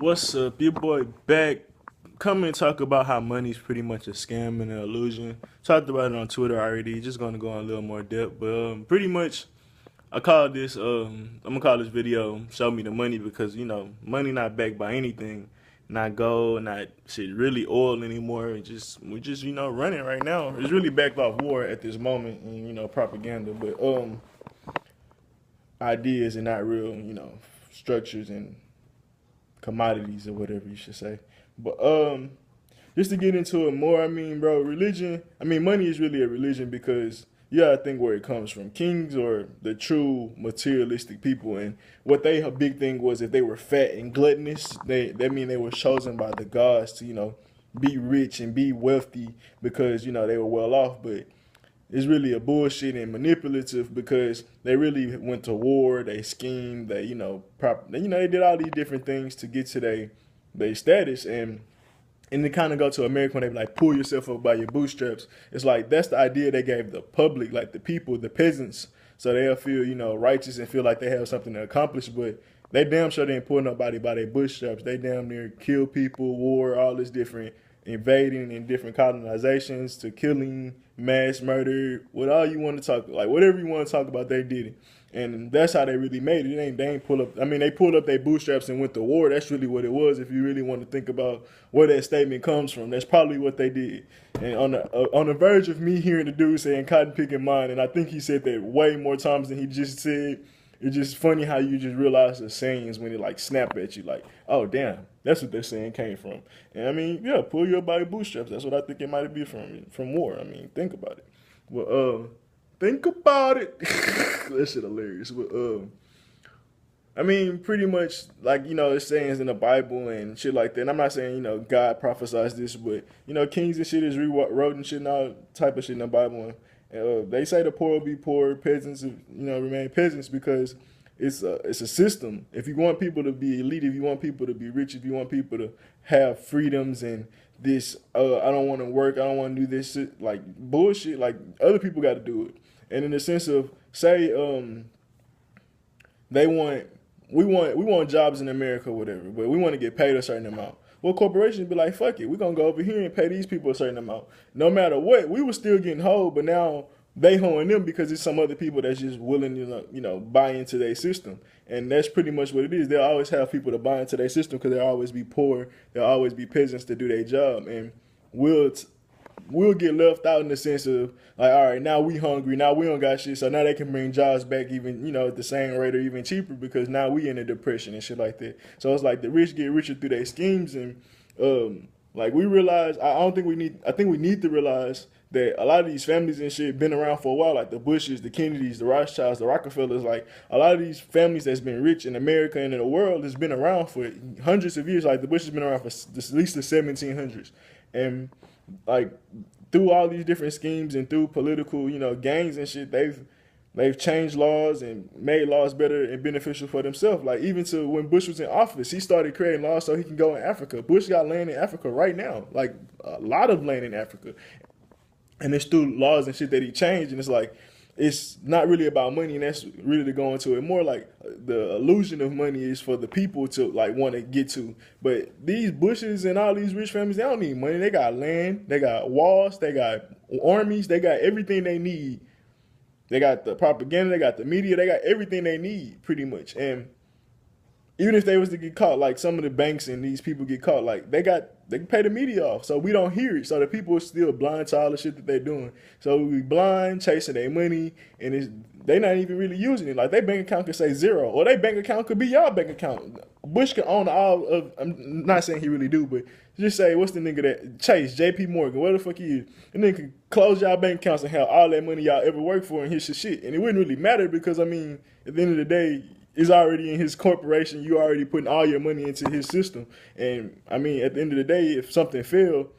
What's up? Your boy back. Come and talk about how money's pretty much a scam and an illusion. Talked about it on Twitter already. Just gonna go in a little more depth, but pretty much I call this. I'm gonna call this video "Show Me the Money" because money not backed by anything, not gold, not shit really oil anymore. We just running right now. It's really backed off war at this moment and propaganda, but ideas and not real structures and commodities or whatever you should say. But just to get into it more, I mean, bro, religion. I mean, money is really a religion because you gotta think where it comes from. Kings or the true materialistic people, and what they a big thing was if they were fat and gluttonous, that mean they were chosen by the gods to be rich and be wealthy because they were well off, but it's really a bullshit and manipulative because they really went to war, they schemed, they they did all these different things to get to their status, and they kind of go to America when they be like pull yourself up by your bootstraps. It's like that's the idea they gave the public, like the people, the peasants, so they'll feel righteous and feel like they have something to accomplish, but they damn sure didn't pull nobody by their bootstraps. They damn near kill people, war, all this different invading in different colonizations to killing, mass murder, what all you want to talk, like whatever you want to talk about, they did it. And that's how they really made it. They ain't pull up. I mean, they pulled up their bootstraps and went to war. That's really what it was. If you really want to think about where that statement comes from, that's probably what they did. And on the verge of me hearing the dude saying cotton picking mine, and I think he said that way more times than he just said. It's just funny how you just realize the sayings when it like snap at you, like, oh damn, that's what they're saying came from. And I mean, yeah, pull your body bootstraps. That's what I think it might be from war. I mean, think about it. Well, think about it. That shit hilarious. But I mean, pretty much like it's sayings in the Bible and shit like that. And I'm not saying God prophesies this, but kings and shit is rewrote and shit and all type of shit in the Bible. And they say the poor will be poor, peasants remain peasants because it's a system. If you want people to be elite, if you want people to be rich, if you want people to have freedoms and this, I don't want to work, I don't want to do this shit, like bullshit. Like other people got to do it. And in the sense of say they want we want jobs in America or whatever, but we want to get paid a certain amount. Well, corporations be like, fuck it, we're gonna go over here and pay these people a certain amount. No matter what, we were still getting hold, but now they hoeing them because it's some other people that's just willing to buy into their system. And that's pretty much what it is. They'll always have people to buy into their system because they'll always be poor, there'll always be peasants to do their job. And we'll we'll get left out in the sense of like, all right, now we hungry, now we don't got shit, so now they can bring jobs back even at the same rate or even cheaper because now we in a depression and shit like that. So it's like the rich get richer through their schemes, and like we realize, I don't think we need, I think we need to realize that a lot of these families and shit been around for a while, like the Bushes, the Kennedys, the Rothschilds, the Rockefellers. Like a lot of these families that's been rich in America and in the world has been around for hundreds of years. Like the Bushes been around for at least the 1700s, and like through all these different schemes and through political gains and shit, they've changed laws and made laws better and beneficial for themselves. Like even to when Bush was in office, he started creating laws so he can go in Africa. Bush got land in Africa right now, like a lot of land in Africa, and it's through laws and shit that he changed. And it's like it's not really about money, and that's really to go into it more. Like the illusion of money is for the people to like want to get to. But these Bushes and all these rich families, they don't need money. They got land, they got walls, they got armies, they got everything they need. They got the propaganda, they got the media, they got everything they need pretty much. And even if they was to get caught, like some of the banks and these people get caught, like they can pay the media off, so we don't hear it. So the people are still blind to all the shit that they're doing. So we blind chasing their money, and they not even really using it. Like their bank account could say zero, or their bank account could be y'all bank account. Bush can own all of. I'm not saying he really do, but just say what's the nigga that Chase, J.P. Morgan, where the fuck he is, and then could close y'all bank accounts and have all that money y'all ever worked for and his shit, and it wouldn't really matter because I mean, at the end of the day, is already in his corporation. You already putting all your money into his system. And I mean, at the end of the day, if something failed,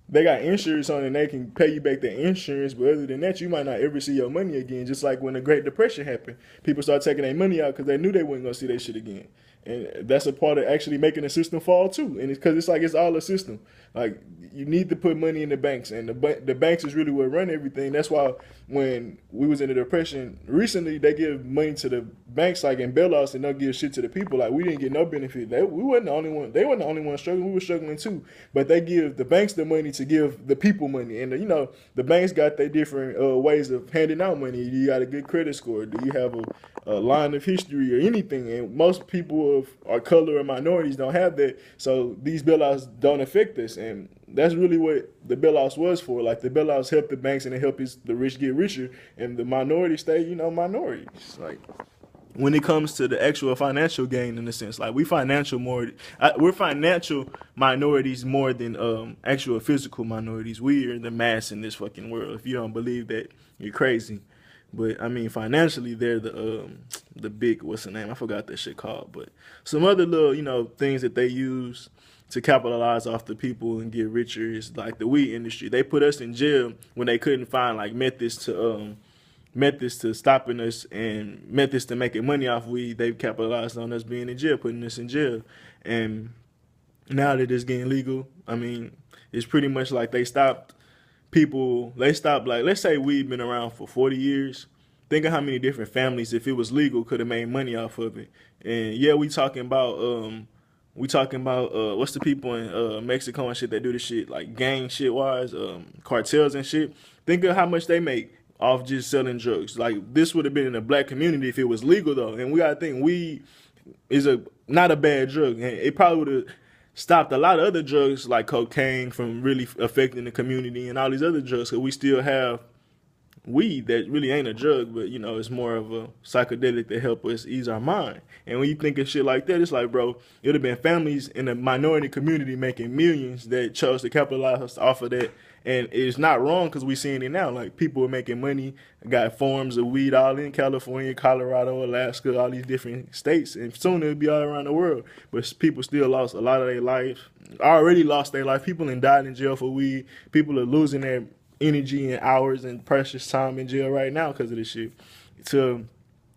they got insurance on it and they can pay you back the insurance. But other than that, you might not ever see your money again. Just like when the Great Depression happened, people started taking their money out because they knew they weren't going to see their shit again. And that's a part of actually making the system fall too. And it's because it's like it's all a system. Like you need to put money in the banks, and the banks is really what run everything. That's why when we was in the depression recently, they give money to the banks like in bailouts, and don't give shit to the people. Like we didn't get no benefit. We wasn't the only one. They weren't the only one struggling. We were struggling too. But they give the banks the money to give the people money, and the banks got their different ways of handing out money. You got a good credit score? Do you have a line of history or anything? And most people of our color and minorities don't have that. So these bailouts don't affect us, and that's really what the bailouts was for. Like the bailouts help the banks and it help the rich get richer, and the minorities stay, minorities. Like when it comes to the actual financial gain, in a sense, like we're financial minorities more than actual physical minorities. We are the mass in this fucking world. If you don't believe that, you're crazy. But I mean, financially, they're the big, what's the name? I forgot that shit called. But some other little things that they use to capitalize off the people and get richer is like the weed industry. They put us in jail when they couldn't find like methods to stopping us and methods to making money off weed. They capitalized on us being in jail, putting us in jail. And now that it's getting legal, I mean, it's pretty much like they stopped like, let's say weed been around for 40 years. Think of how many different families, if it was legal, could have made money off of it. And yeah, we talking about what's the people in Mexico and shit that do this shit, like gang shit wise, cartels and shit. Think of how much they make off just selling drugs. Like this would have been in a black community if it was legal though. And we gotta think weed is not a bad drug. And it probably would have stopped a lot of other drugs like cocaine from really affecting the community and all these other drugs. Cause we still have weed that really ain't a drug, but it's more of a psychedelic that help us ease our mind. And when you think of shit like that, it's like, bro, it would have been families in the minority community making millions that chose to capitalize off of that. And it's not wrong because we seeing it now. Like people are making money, got farms of weed all in California, Colorado, Alaska, all these different states, and soon it'll be all around the world. But people still lost a lot of their life. Already lost their life. People and died in jail for weed. People are losing their energy and hours and precious time in jail right now because of this shit. So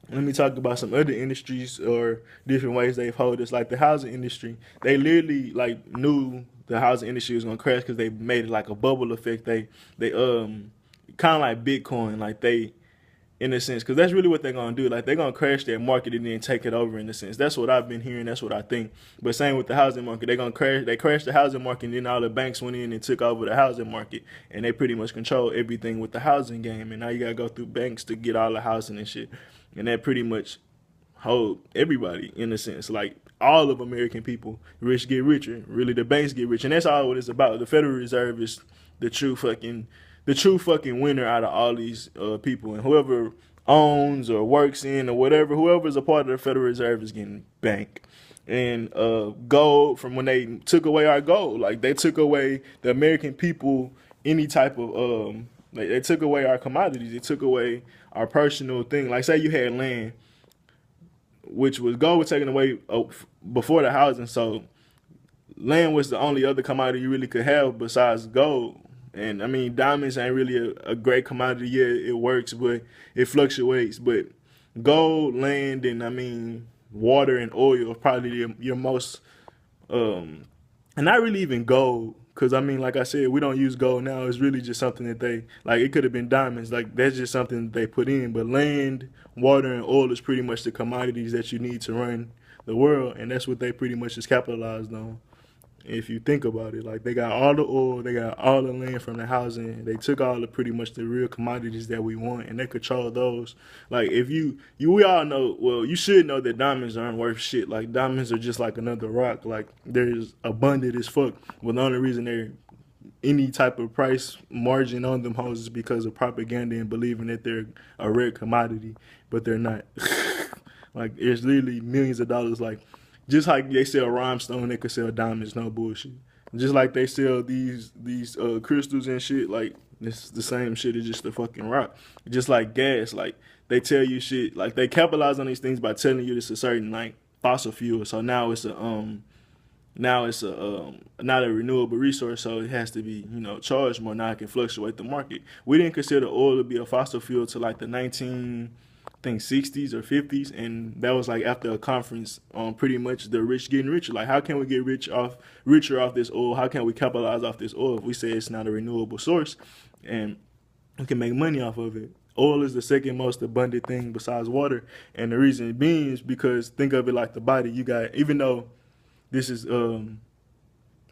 let me talk about some other industries or different ways they've hold us. Like the housing industry, they literally like knew the housing industry was gonna crash because they made it like a bubble effect. They kind of like Bitcoin, like they, in a sense, because that's really what they're gonna do. Like they're gonna crash their market and then take it over. In a sense, that's what I've been hearing. That's what I think. But same with the housing market, they're gonna crash. They crashed the housing market, and then all the banks went in and took over the housing market, and they pretty much control everything with the housing game. And now you gotta go through banks to get all the housing and shit, and that pretty much hold everybody in a sense. Like all of American people, rich get richer. Really, the banks get rich, and that's all what it's about. The Federal Reserve is the true fucking winner out of all these people, and whoever owns or works in or whatever, whoever's a part of the Federal Reserve is getting banked. And gold, from when they took away our gold, like they took away the American people any type of they took away our commodities, they took away our personal thing. Like say you had land, which was gold was taken away before the housing, so land was the only other commodity you really could have besides gold. And I mean, diamonds ain't really a great commodity. Yeah, it works, but it fluctuates. But gold, land, and I mean, water and oil are probably your most, and not really even gold. Because I mean, like I said, we don't use gold now. It's really just something that they, like it could have been diamonds. Like that's just something that they put in. But land, water, and oil is pretty much the commodities that you need to run the world. And that's what they pretty much just capitalized on. If you think about it, like they got all the oil, they got all the land from the housing, they took all the pretty much the real commodities that we want, and they control those. Like if we all know, well, you should know that diamonds aren't worth shit. Like diamonds are just like another rock. Like there's abundant as fuck. But the only reason they're any type of price margin on them hoes is because of propaganda and believing that they're a rare commodity, but they're not. Like it's literally millions of dollars. Like just like they sell rhinestone, they could sell diamonds, no bullshit. Just like they sell these crystals and shit, like it's the same shit, it's just a fucking rock. Just like gas, like they tell you shit, like they capitalize on these things by telling you it's a certain like fossil fuel. So now it's not a renewable resource, so it has to be, charged more. Now it can fluctuate the market. We didn't consider oil to be a fossil fuel till like the think 60s or 50s, and that was like after a conference on pretty much the rich getting richer. Like, how can we get richer off this oil? How can we capitalize off this oil if we say it's not a renewable source, and we can make money off of it? Oil is the second most abundant thing besides water, and the reason being is because think of it like the body. You got, even though this is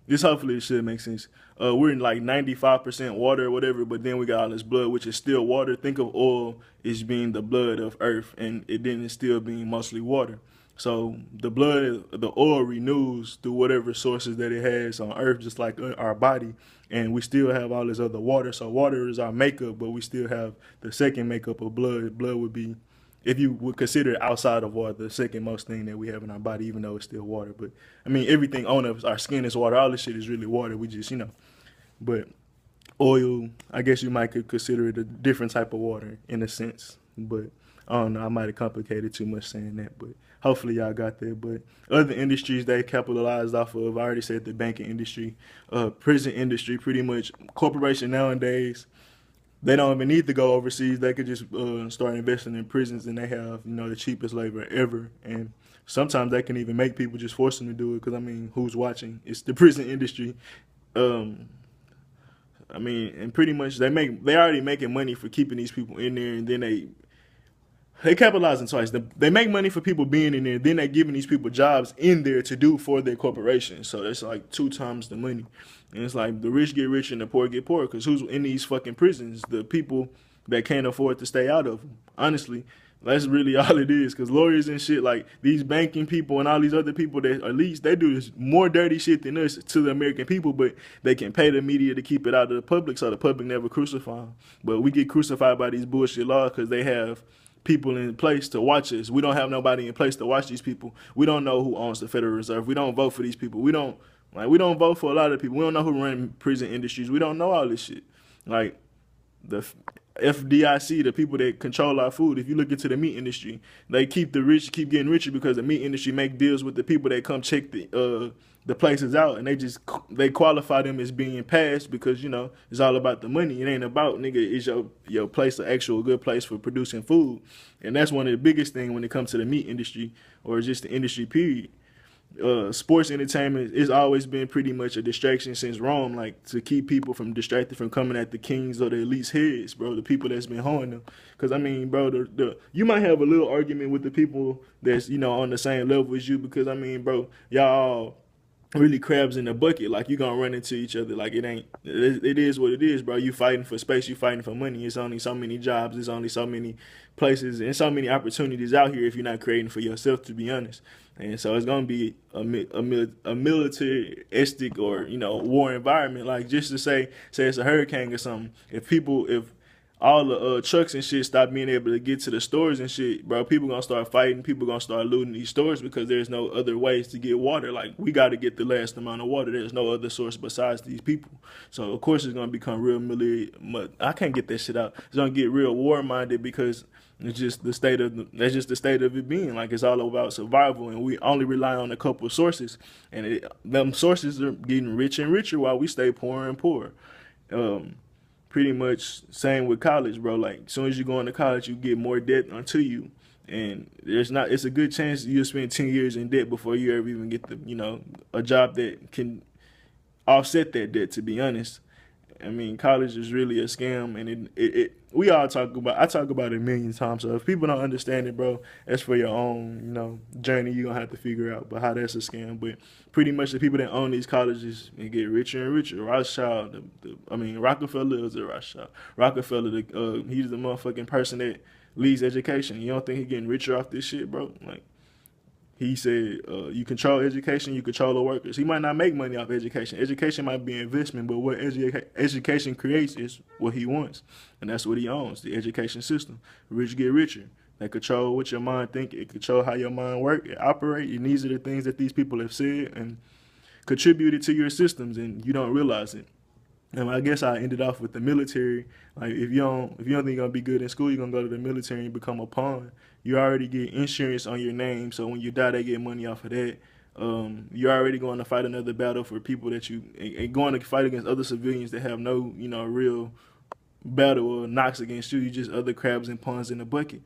this hopefully it should make sense. We're in like 95% water or whatever, but then we got all this blood, which is still water. Think of oil as being the blood of earth, and it then is still being mostly water. So the blood, the oil renews through whatever sources that it has on earth, just like our body. And we still have all this other water. So water is our makeup, but we still have the second makeup of blood. Blood would be, if you would consider it outside of water, the second most thing that we have in our body, even though it's still water. But I mean, everything on us, our skin is water. All this shit is really water. We just, but oil, I guess you might could consider it a different type of water in a sense. But I don't know, I might have complicated too much saying that, but hopefully y'all got that. But other industries they capitalized off of, I already said the banking industry, prison industry, pretty much corporation nowadays, they don't even need to go overseas. They could just start investing in prisons, and they have the cheapest labor ever. And sometimes they can even make people just force them to do it because I mean, who's watching? It's the prison industry. I mean, and pretty much they already making money for keeping these people in there, and then they capitalizing twice. They make money for people being in there, then they giving these people jobs in there to do for their corporation. So that's like 2 times the money. And it's like the rich get rich and the poor get poor, because who's in these fucking prisons? The people that can't afford to stay out of them. Honestly, that's really all it is, because lawyers and shit, like these banking people and all these other people that at least they do this more dirty shit than us to the American people, but they can pay the media to keep it out of the public so the public never crucify them. But we get crucified by these bullshit laws because they have people in place to watch us. We don't have nobody in place to watch these people. We don't know who owns the Federal Reserve. We don't vote for these people. We don't vote for a lot of people. We don't know who run prison industries. We don't know all this shit. Like the FDIC, the people that control our food. If you look into the meat industry, they keep the rich keep getting richer because the meat industry make deals with the people that come check the places out, and they qualify them as being passed because it's all about the money. It ain't about is your place an actual good place for producing food, and that's one of the biggest things when it comes to the meat industry or just the industry period. Sports entertainment has always been pretty much a distraction since Rome, like to keep people from distracted from coming at the kings or the elite's heads, bro. The people that's been holding them, because I mean, bro, you might have a little argument with the people that's on the same level as you, because I mean, bro, y'all really crabs in the bucket. Like, you gonna run into each other. Like, it is what it is, bro. You fighting for space, you fighting for money. It's only so many jobs, there's only so many places and so many opportunities out here if you're not creating for yourself, to be honest. And so it's gonna be a militaristic or war environment. Like, just to say it's a hurricane or something, if all the trucks and shit stop being able to get to the stores and shit, bro, people gonna start fighting. People gonna start looting these stores because there's no other ways to get water. Like, we got to get the last amount of water. There's no other source besides these people. So of course it's gonna become real I can't get that shit out. It's gonna get real war minded because that's just the state of it being. Like, it's all about survival, and we only rely on a couple of sources, and them sources are getting richer and richer while we stay poorer and poorer. Pretty much same with college, bro. Like, as soon as you go into college, you get more debt onto you, and it's a good chance you'll spend 10 years in debt before you ever even get a job that can offset that debt, to be honest. I mean, college is really a scam, and I talk about it a million times. So if people don't understand it, bro, that's for your own, journey. You're gonna have to figure out, but how that's a scam. But pretty much the people that own these colleges and get richer and richer. Rothschild, Rockefeller is a Rothschild. Rockefeller, he's the motherfucking person that leads education. You don't think he's getting richer off this shit, bro? Like, he said, you control education, you control the workers. He might not make money off education. Education might be an investment, but what education creates is what he wants. And that's what he owns, the education system. Rich get richer. They control what your mind think. It control how your mind work, it operate. And these are the things that these people have said and contributed to your systems, and you don't realize it. And I guess I ended off with the military. Like, if you don't think you're gonna be good in school, you're gonna go to the military and become a pawn. You already get insurance on your name, so when you die, they get money off of that. You're already going to fight another battle for people that and going to fight against other civilians that have no, real battle or knocks against you. You just other crabs and pawns in the bucket.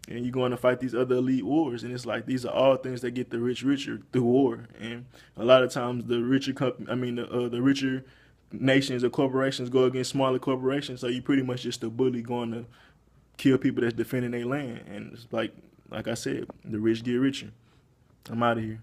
and you're going to fight these other elite wars, and it's like these are all things that get the rich richer through war. And a lot of times the richer the richer nations or corporations go against smaller corporations, so you pretty much just a bully going to kill people that's defending their land. And it's like I said, the rich get richer. I'm out of here.